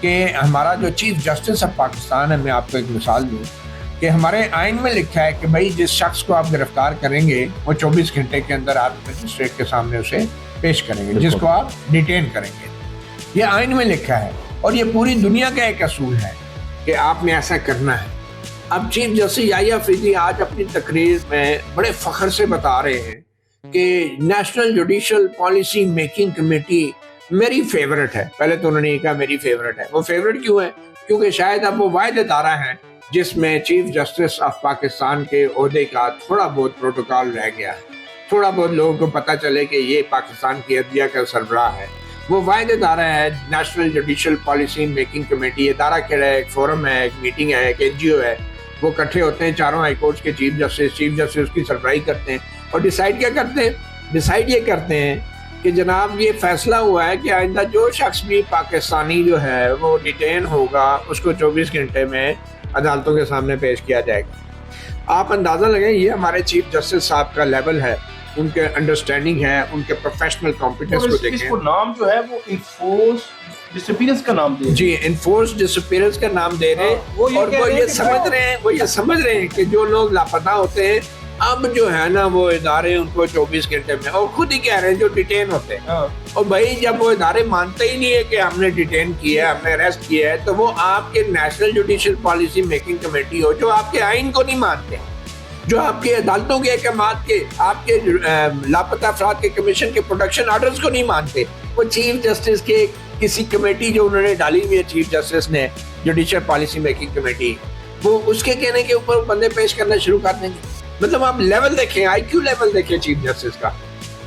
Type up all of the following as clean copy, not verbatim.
کہ ہمارا جو چیف جسٹس آف پاکستان ہے، میں آپ کو ایک مثال دوں کہ ہمارے آئین میں لکھا ہے کہ بھائی جس شخص کو آپ گرفتار کریں گے وہ 24 گھنٹے کے اندر آپ مجسٹریٹ کے سامنے اسے پیش کریں گے، جس کو آپ ڈیٹین کریں گے. یہ آئین میں لکھا ہے اور یہ پوری دنیا کا ایک اصول ہے کہ آپ نے ایسا کرنا ہے. اب چیف جسٹس یحییٰ افریدی آج اپنی تقریر میں بڑے فخر سے بتا رہے ہیں کہ national judicial policy making committee میری فیورٹ ہے. پہلے تو انہوں نے کہا میری فیورٹ ہے. وہ فیورٹ کیوں ہے؟ کیونکہ شاید اب وہ واحد ادارہ ہے جس میں چیف جسٹس آف پاکستان کے عہدے کا تھوڑا بہت پروٹوکول رہ گیا ہے، تھوڑا بہت لوگوں کو پتہ چلے کہ یہ پاکستان کی عدلیہ کا سربراہ ہے. وہ واحد ادارہ ہے national judicial policy making committee. ادارہ کیا ہے؟ ایک فورم ہے، ایک میٹنگ ہے، ایک NGO ہے. وہ اکٹھے ہوتے ہیں چاروں ہائی کورٹس کے چیف جسٹس اس کی سربراہی کرتے ہیں اور ڈیسائیڈ کیا کرتے ہیں؟ ڈیسائیڈ یہ کرتے ہیں کہ جناب یہ فیصلہ ہوا ہے کہ آئندہ جو شخص بھی پاکستانی جو ہے وہ ڈیٹین ہوگا اس کو 24 گھنٹے میں عدالتوں کے سامنے پیش کیا جائے گا. آپ اندازہ لگیں یہ ہمارے چیف جسٹس صاحب کا لیول ہے، ان کے انڈرسٹینڈنگ ہے، ان کے پروفیشنل کمپیٹنس کو دیکھیں. اس کو نام جو ہے وہ انفورس ڈسپیرنس کا نام دے، جی انفورس ڈسپیرنس کا نام دے رہے ہیں. اور وہ یہ سمجھ رہے ہیں کہ جو لوگ لاپتہ ہوتے ہیں اب جو ہے نا وہ ادارے ان کو 24 گھنٹے میں، اور خود ہی کہہ رہے ہیں جو ڈیٹین ہوتے ہیں. اور بھائی جب وہ ادارے مانتے ہی نہیں ہے کہ ہم نے ڈیٹین کیا ہے، ہم نے اریسٹ کیا ہے، تو وہ آپ کے national judicial policy making committee ہو جو آپ کے آئین کو نہیں مانتے، جو آپ کے عدالتوں کے احکامات کے، آپ کے لاپتہ افراد کے کمیشن کے پروٹیکشن آرڈرز کو نہیں مانتے. وہ چیف جسٹس کے کسی کمیٹی جو انہوں نے ڈالی ہوئی ہے چیف جسٹس نے جوڈیشل پالیسی میکنگ کمیٹی، وہ اس کے کہنے کے اوپر بندے پیش کرنا شروع کر دیں گے. مطلب آپ لیول دیکھیں، IQ لیول دیکھیں چیف جسٹس کا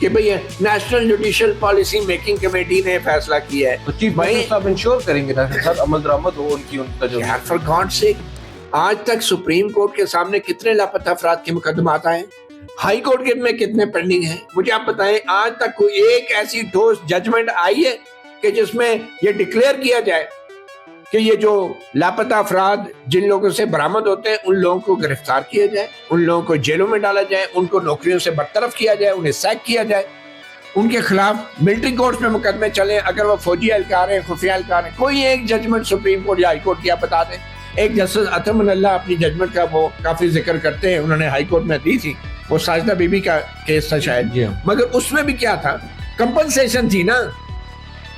کہ بھئی national judicial policy making committee نے فیصلہ کیا ہے. چیف جسٹس صاحب انشور کریں گے تاکہ عمل درآمد ہو ان کا جو فار گاڈ سیک. آج تک سپریم کورٹ کے سامنے کتنے لاپتہ افراد کے مقدمات آئے ہیں؟ ہائی کورٹ کے میں کتنے پینڈنگ ہیں؟ مجھے آپ بتائیں آج تک کوئی ایک ایسی ٹھوس ججمنٹ آئی ہے کہ جس میں یہ ڈکلیئر کیا جائے کہ یہ جو لاپتہ افراد جن لوگوں سے برآمد ہوتے ہیں ان لوگوں کو گرفتار کیا جائے، ان لوگوں کو جیلوں میں ڈالا جائے، ان کو نوکریوں سے برطرف کیا جائے، انہیں سیک کیا جائے، ان کے خلاف ملٹری کورٹس میں مقدمے چلیں اگر وہ فوجی اہلکار ہیں، خفیہ اہلکار ہیں. کوئی ایک ججمنٹ سپریم کورٹ یا ہائی کورٹ کی آپ بتا دیں. ایک جسٹس عطا من اللہ اپنی ججمنٹ کا وہ کافی ذکر کرتے ہیں، انہوں نے ہائی کورٹ میں دی تھی، وہ ساجدہ بی بی کا کیس تھا شاید، مگر اس میں بھی کیا تھا؟ کمپنسیشن تھی نا.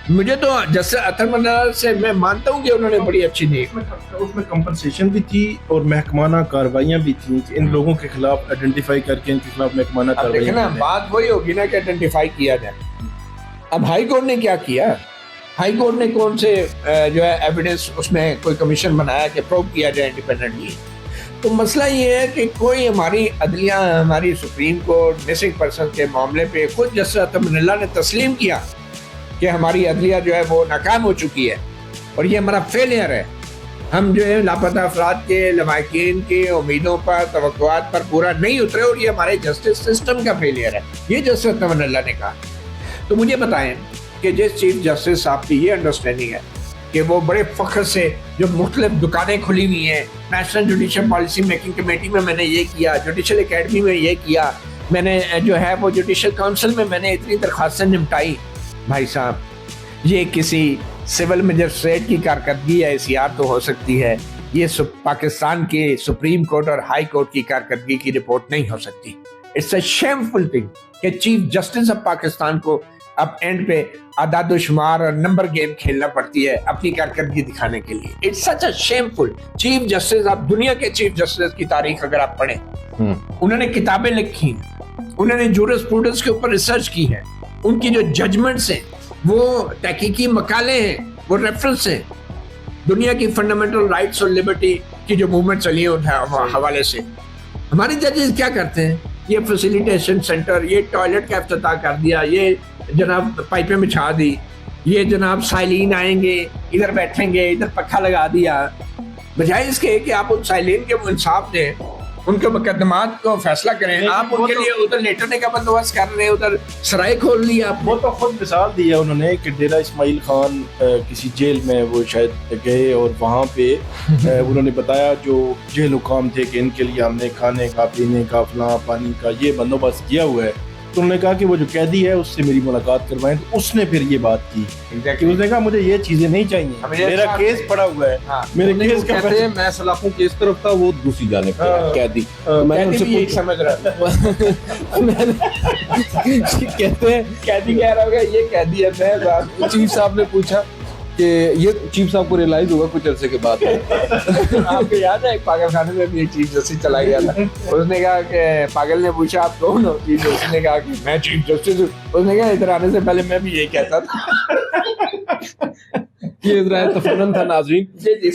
مجھے تو جسٹس عطا من اللہ سے میں مانتا ہوں کہ انہوں نے بڑی اچھی دی، اس میں کمپنسیشن بھی تھی اور محکمانہ کارروائیاں بھی تھیں کہ ان لوگوں کے خلاف آئیڈینٹیفائی کر کے ان کے خلاف محکمانہ کارروائیاں. دیکھنا بات وہی ہوگی نا کہ آئیڈینٹیفائی کیا جائے. اب ہائی کورٹ نے کیا کیا؟ ہائی کورٹ نے کون سے جو ہے ایویڈنس اس میں کوئی کمیشن بنایا کہ پروو کیا جائے انڈیپینڈنٹلی. تو مسئلہ یہ ہے کہ کوئی ہماری عدلیہ، ہماری سپریم کورٹ مسنگ پرسن کے معاملے پہ خود جسٹس عطا من اللہ نے تسلیم کیا کہ ہماری عدلیہ جو ہے وہ ناکام ہو چکی ہے اور یہ ہمارا فیلئر ہے. ہم جو ہے لاپتہ افراد کے، لواحقین کے امیدوں پر، توقعات پر پورا نہیں اترے اور یہ ہمارے جسٹس سسٹم کا فیلئر ہے. یہ جسٹس عطا من اللہ نے کہا. تو مجھے بتائیں کہ جس چیف جسٹس صاحب کی یہ انڈرسٹینڈنگ ہے کہ وہ بڑے فخر سے جو مختلف دکانیں کھلی ہوئی ہیں، national judicial policy making committee میں نے یہ کیا، جوڈیشل اکیڈمی میں یہ کیا، میں نے جو ہے وہ جوڈیشل کونسل میں نے اتنی درخواستیں نمٹائی. بھائی صاحب یہ کسی سول مجسٹریٹ کی کارکردگی یا احتیاط تو ہو سکتی ہے، یہ پاکستان کے سپریم کورٹ اور ہائی کورٹ کی کارکردگی کی رپورٹ نہیں ہو سکتی. اٹس اے شیمفل تھنگ کہ چیف جسٹس آف پاکستان کو اب اینڈ پہ اعداد و شمار اور نمبر گیم کھیلنا پڑتی ہے اپنی کارکردگی دکھانے کے لیے. It's such a shameful. Chief justice, آپ دنیا کے چیف جسٹس کی تاریخ اگر آپ پڑھیں، انہوں نے کتابیں لکھی ہیں، انہوں نے جورسپروڈنس کے اوپر ریسرچ کی ہے، ان کی جو ججمنٹس ہیں وہ تحقیقی مقالے ہیں، وہ ریفرنس ہیں دنیا کی فنڈامنٹل رائٹس اور لبرٹی کی جو موومنٹ چلی ہے ان حوالے سے. ہمارے ججز کیا کرتے ہیں؟ یہ فیسیلیٹیشن سینٹر، یہ ٹوائلٹ کا افتتاح کر دیا، یہ جناب پائپیں بچھا دی، یہ جناب سائلین آئیں گے ادھر بیٹھیں گے، ادھر پکھا لگا دیا. بجائے اس کے کہ آپ ان سائلین کے انصاف دیں، ان کے مقدمات کو فیصلہ کریں، آپ ان کے لیے ادھر لیٹرنے کا بندوبست کر رہے ہیں، ادھر سرائے کھول لیا. وہ تو خود مثال دی ہے انہوں نے کہ ڈیرہ اسماعیل خان کسی جیل میں وہ شاید گئے اور وہاں پہ انہوں نے بتایا جو جیل حکام تھے کہ ان کے لیے ہم نے کھانے کا، پینے کا، فلاں پانی کا یہ بندوبست کیا ہوا ہے. تو انہوں نے کہا کہ وہ جو قیدی ہے اس سے میری ملاقات کروائیں. تو اس نے پھر یہ بات کی کہ اس نے کہا مجھے یہ چیزیں نہیں چاہیے, میرا کیس پڑا ہوا ہے, میرے کیس کا کہتے ہیں میں سلاخوں کی اس طرف تھا, وہ دوسری جانب تھا قیدی. میں نے ان سے یہی سمجھ رہا تھا. کہتے ہیں قیدی کہہ رہا ہوگا یہ قیدی ہے, میں چیف صاحب نے پوچھا کہ یہ چیف صاحب کو ریلائز ہوگا کچھ عرصے کے بعد. آپ کو یاد ہے ایک پاگل خانے میں بھی ایک چیف جسٹس چلا گیا تھا, اس نے کہا کہ پاگل نے پوچھا آپ کون ہو, چیف جسٹس نے کہا کہ میں چیف جسٹس ہوں. اس نے کہا ادھر آنے سے پہلے میں بھی یہی کہتا تھا. یہ ذرا تفنن تھا ناظرین.